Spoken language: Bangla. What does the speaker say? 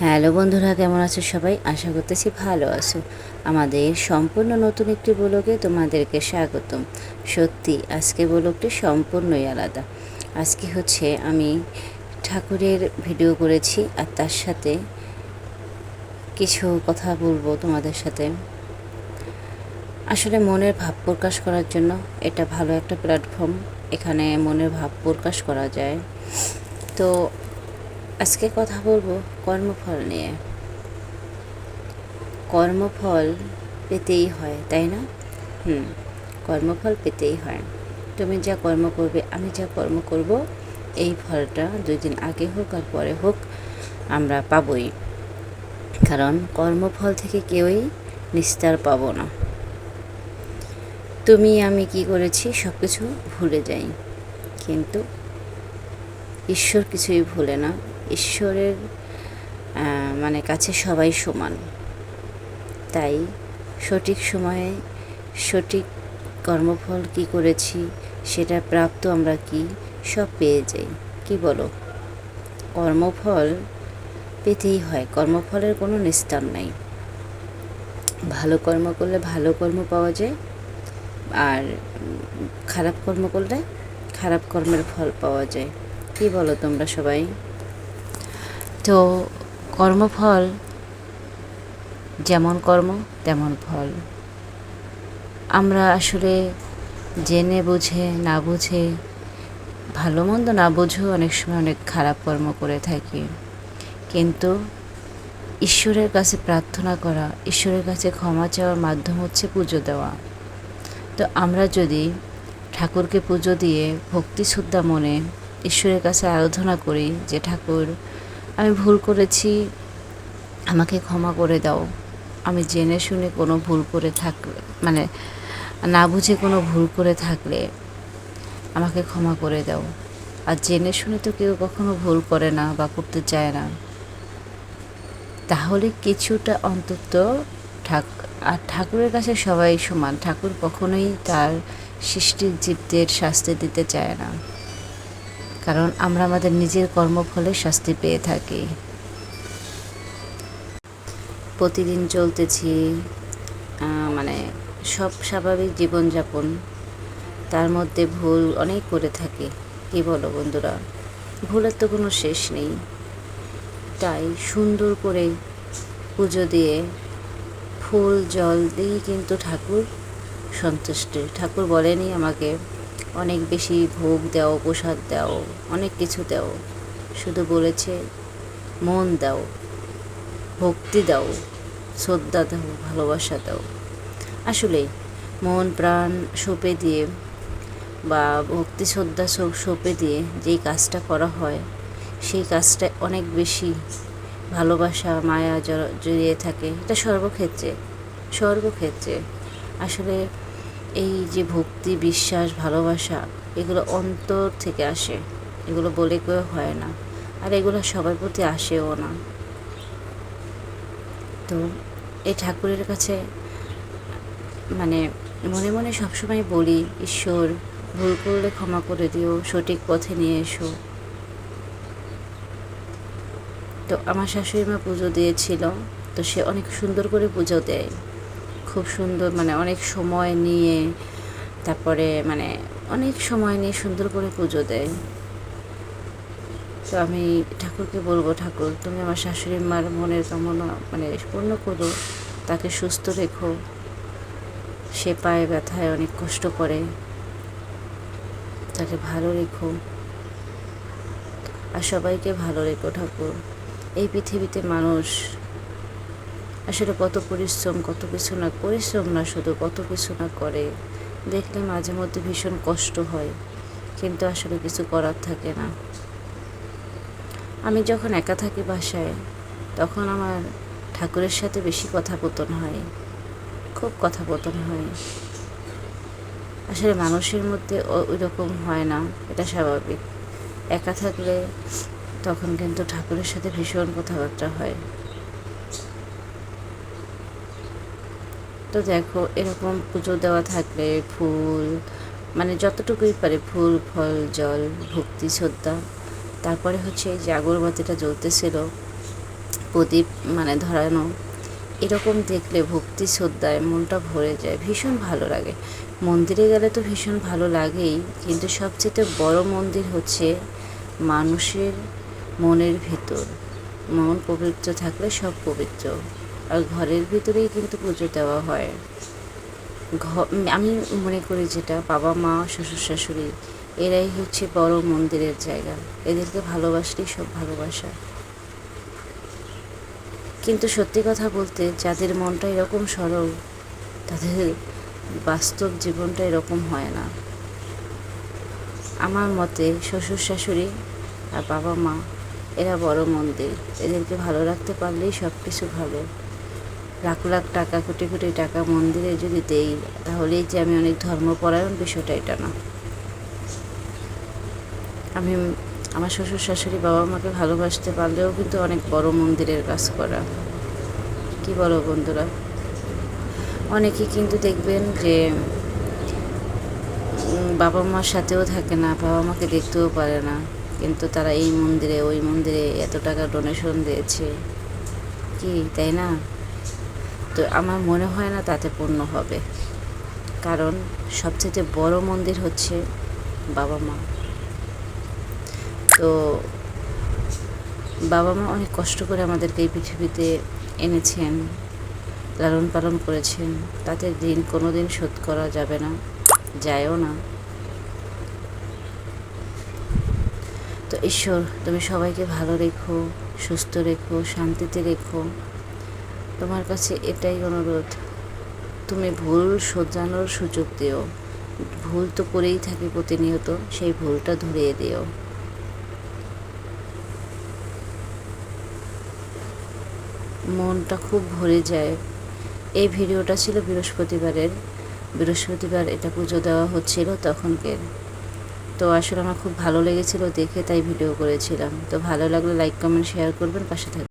হ্যালো বন্ধুরা, কেমন আছো সবাই? আশা করতেছি ভালো আছো। আমাদের সম্পূর্ণ নতুন একটি ব্লগে তোমাদেরকে স্বাগতম। সত্যি আজকে ব্লগটি সম্পূর্ণই আলাদা। আজকে হচ্ছে আমি ঠাকুরের ভিডিও করেছি, আর তার সাথে কিছু কথা বলবো তোমাদের সাথে। আসলে মনের ভাব প্রকাশ করার জন্য এটা ভালো একটা প্ল্যাটফর্ম, এখানে মনের ভাব প্রকাশ করা যায়। তো আজকে কথা বলবো কর্মফল নিয়ে। কর্মফল পেতেই হয়, তাই না? কর্মফল পেতেই হয়। তুমি যা কর্ম করবে, আমি যা কর্ম করব, এই ফলটা 2 দিন আগে হোক আর পরে হোক আমরা পাবই। কারণ কর্মফল থেকে কেউই নিস্তার পাবো না। তুমি আমি কি করেছি সব কিছু ভুলে যাই, কিন্তু ঈশ্বর কিছুই ভুলে না। ঈশ্বরের কাছে সবাই সমান। তাই সঠিক সময়ে সঠিক কর্মফল কি করেছি, সেটা প্রাপ্ত আমরা কি সব পেয়ে যাই। কি বলো? কর্মফল পেতেই হয়, কর্মফলের কোনো নিস্তার নাই। ভালো কর্ম করলে ভালো কর্ম পাওয়া যায়, আর খারাপ কর্ম করলে খারাপ কর্মের ফল পাওয়া যায়। কি বলো তোমরা সবাই? তো কর্মফল যেমন কর্ম তেমন ফল। আমরা আসলে জেনে বুঝে না বুঝে, ভালো মন্দ না বুঝেও অনেক সময় অনেক খারাপ কর্ম করে থাকি। কিন্তু ঈশ্বরের কাছে প্রার্থনা করা, ঈশ্বরের কাছে ক্ষমা চাওয়ার মাধ্যম হচ্ছে পুজো দেওয়া। তো আমরা যদি ঠাকুরকে পুজো দিয়ে ভক্তি শ্রদ্ধা মনে ঈশ্বরের কাছে আরাধনা করি যে ঠাকুর, আমি ভুল করেছি, আমাকে ক্ষমা করে দাও। আমি জেনে শুনে কোনো ভুল করে থাকলে, না বুঝে কোনো ভুল করে থাকলে আমাকে ক্ষমা করে দাও। আর জেনে শুনে তো কেউ কখনো ভুল করে না বা করতে চায় না। তাহলে কিছুটা অন্তত আর ঠাকুরের কাছে সবাই সমান। ঠাকুর কখনোই তার সৃষ্টির জীবদের শাস্তি দিতে চায় না, কারণ আমরা আমাদের নিজের কর্মফলে শাস্তি পেয়ে থাকি। প্রতিদিন চলতেছি, সব স্বাভাবিক জীবনযাপন, তার মধ্যে ভুল অনেক করে থাকি। কি বলো বন্ধুরা? ভুলের তো কোনো শেষ নেই। তাই সুন্দর করে পুজো দিয়ে ফুল জল দিয়ে কিন্তু ঠাকুর সন্তুষ্ট। ঠাকুর বলেনি আমাকে অনেক বেশি ভোগ দাও, প্রসাদ দাও, অনেক কিছু দাও। শুধু বলেছে মন দাও, ভক্তি দাও, শ্রদ্ধা দাও, ভালোবাসা দাও। আসলে মন প্রাণ সঁপে দিয়ে বা ভক্তি শ্রদ্ধা সঁপে দিয়ে যেই কাজটা করা হয়, সেই কাজটা অনেক বেশি ভালোবাসা মায়া জড়িয়ে থাকে। এটা সর্বক্ষেত্রে আসলে এই যে ভক্তি, বিশ্বাস, ভালোবাসা, এগুলো অন্তর থেকে আসে, এগুলো বলে কেউ হয় না, আর এগুলো সবার প্রতি আসেও না। তো এই ঠাকুরের কাছে মনে মনে সবসময় বলি, ঈশ্বর ভুল করলে ক্ষমা করে দিও, সঠিক পথে নিয়ে এসো। তো আমার শাশুড়ি মা পুজো দিয়েছিল, তো সে অনেক সুন্দর করে পুজো দেয়, খুব সুন্দর, অনেক সময় নিয়ে, তারপরে অনেক সময় নিয়ে সুন্দর করে পুজো দেয়। তো আমি ঠাকুরকে বলবো, ঠাকুর তুমি আমার শাশুড়ি মার মনের কামনা পূর্ণ করো, তাকে সুস্থ রেখো। সে পায়ে ব্যথায় অনেক কষ্ট করে, তাকে ভালো রেখো, আর সবাইকে ভালো রেখো ঠাকুর। এই পৃথিবীতে মানুষ আসলে কত পরিশ্রম, শুধু কত কিছু না করে, দেখলে মাঝে মধ্যে ভীষণ কষ্ট হয়, কিন্তু আসলে কিছু করার থাকে না। আমি যখন একা থাকি বাসায়, তখন আমার ঠাকুরের সাথে বেশি কথোপকথন হয়, খুব কথোপকথন হয়। আসলে মানুষের মধ্যে ওই রকম হয় না, এটা স্বাভাবিক। একা থাকলে তখন কিন্তু ঠাকুরের সাথে ভীষণ কথাবার্তা হয়। তো দেখো, এরকম পুজো দেওয়া থাকলে ফুল, যতটুকুই পারে ফুল, ফল, জল, ভক্তি, শ্রদ্ধা, তারপরে হচ্ছে এই যে আগরবাতিটা জ্বলতেছিল, প্রদীপ মানে ধরানো, এরকম দেখলে ভক্তি শ্রদ্ধায় মনটা ভরে যায়, ভীষণ ভালো লাগে। মন্দিরে গেলে তো ভীষণ ভালো লাগেই, কিন্তু সবচেয়ে বড় মন্দির হচ্ছে মানুষের মনের ভিতর। মন পবিত্র থাকলে সব পবিত্র। আর ঘরের ভিতরেই কিন্তু পুজো দেওয়া হয়। আমি মনে করি যেটা বাবা মা শ্বশুর শাশুড়ি এরাই হচ্ছে বড় মন্দিরের জায়গা। এদেরকে ভালোবাসলেই সব ভালোবাসা। কিন্তু সত্যি কথা বলতে যাদের মনটা এরকম সরল, তাদের বাস্তব জীবনটা এরকম হয় না। আমার মতে শ্বশুর শাশুড়ি আর বাবা মা এরা বড় মন্দির। এদেরকে ভালো রাখতে পারলেই সব কিছু ভালো। লাখ লাখ টাকা, কোটি কোটি টাকা মন্দিরে যদি দেই, তাহলেই যে আমি অনেক ধর্মপরায়ণ, বিষয়টা এটা না। আমি আমার শ্বশুর শাশুড়ি বাবা মাকে ভালোবাসতে পারলেও কিন্তু অনেক বড় মন্দিরের কাজ করা। কি বলো বন্ধুরা? অনেকেই কিন্তু দেখবেন যে বাবা মার সাথেও থাকে না, বাবা মাকে দেখতেও পারে না, কিন্তু তারা এই মন্দিরে ওই মন্দিরে এত টাকা ডোনেশন দিয়েছে, কি তাই না? তো আমার মনে হয় না তাতে পূর্ণ হবে, কারণ সবচেয়ে বড় মন্দির হচ্ছে বাবা মা। তো বাবা মা অনেক কষ্ট করে আমাদেরকে এই পৃথিবীতে এনেছেন, লালন পালন করেছেন, তাদের ঋণ কোনো দিন শোধ করা যাবে না, যায়ও না। তো ঈশ্বর তুমি সবাইকে ভালো রেখো, সুস্থ রেখো, শান্তিতে রেখো। তোমার কাছে এটাই অনুরোধ, তুমি ভুল শোধরানোর সুযোগ দিও। ভুল তো করেই থাকি প্রতিনিয়ত, সেই ভুলটা ধরিয়ে দিও। মনটা খুব ভরে যায়। এই ভিডিওটা ছিল বৃহস্পতিবার এটা পুজো দেওয়া হচ্ছিল তখনকের। তো আসলে আমার খুব ভালো লেগেছিল দেখে, তাই ভিডিও করেছিলাম। তো ভালো লাগলে লাইক কমেন্ট শেয়ার করবেন, পাশে থাকবেন।